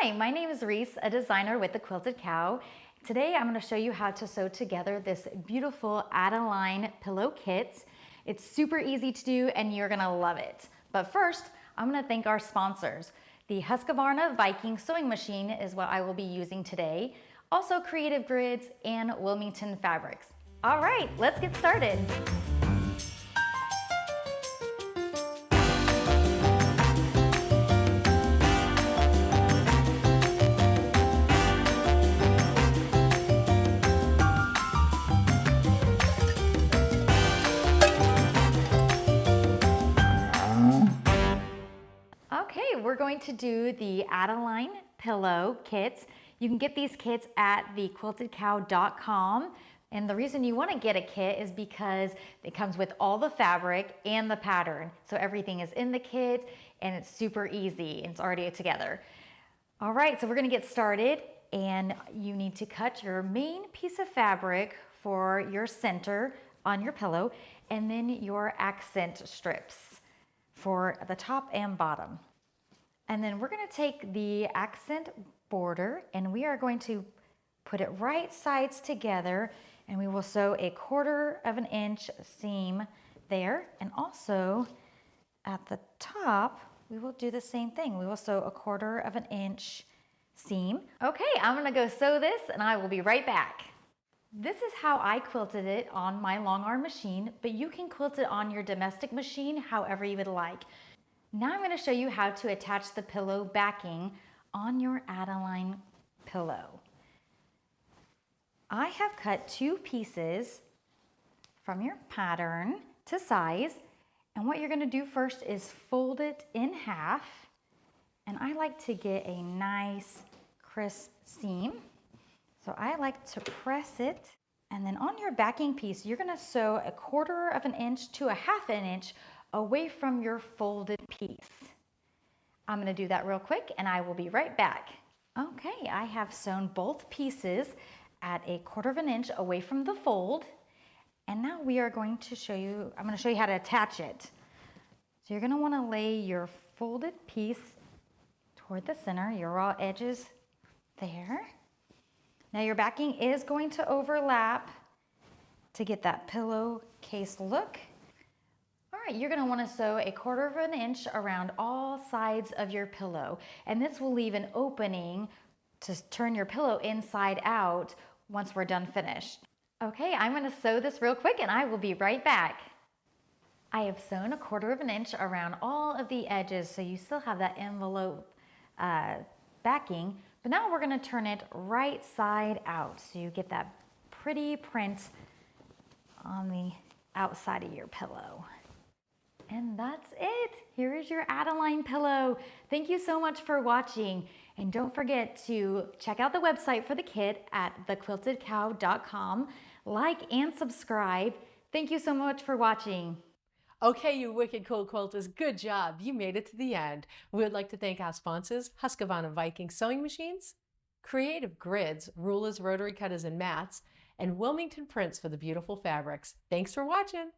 Hi, my name is Reese, a designer with the Quilted Cow. Today I'm going to show you how to sew together this beautiful Adeline pillow kit. It's super easy to do and you're going to love it. But first, I'm going to thank our sponsors. The Husqvarna Viking sewing machine is what I will be using today. Also Creative Grids and Wilmington Fabrics. All right, let's get started. Okay, we're going to do the Adeline Pillow kits. You can get these kits at thequiltedcow.com. And the reason you want to get a kit is because it comes with all the fabric and the pattern. So everything is in the kit and it's super easy. It's already together. All right, so we're going to get started. And you need to cut your main piece of fabric for your center on your pillow and then your accent strips for the top and bottom. And then we're going to take the accent border and we are going to put it right sides together, and we will sew 1/4 inch seam there, and also at the top we will do the same thing. We will sew 1/4 inch seam. Okay, I'm going to go sew this and I will be right back. This is how I quilted it on my long arm machine, but you can quilt it on your domestic machine however you would like. Now I'm going to show you how to attach the pillow backing on your Adeline pillow. I have cut 2 pieces from your pattern to size, and what you're going to do first is fold it in half, and I like to get a nice crisp seam. So I like to press it, and then on your backing piece, you're going to sew 1/4 inch to 1/2 inch away from your folded piece. I'm going to do that real quick and I will be right back. Okay, I have sewn both pieces at 1/4 inch away from the fold, and now we are going to show you, I'm going to show you how to attach it. So you're going to want to lay your folded piece toward the center, your raw edges there. Now your backing is going to overlap to get that pillowcase look. All right, you're going to want to sew 1/4 inch around all sides of your pillow, and this will leave an opening to turn your pillow inside out once we're done finished. Okay, I'm going to sew this real quick and I will be right back. I have sewn 1/4 inch around all of the edges, so you still have that envelope backing, but now we're going to turn it right side out so you get that pretty print on the outside of your pillow. And that's it. Here is your Adeline pillow. Thank you so much for watching. And don't forget to check out the website for the kit at thequiltedcow.com. Like and subscribe. Thank you so much for watching. Okay, you wicked cool quilters, good job. You made it to the end. We would like to thank our sponsors, Husqvarna Viking Sewing Machines, Creative Grids, rulers, rotary cutters, and mats, and Wilmington Prints for the beautiful fabrics. Thanks for watching.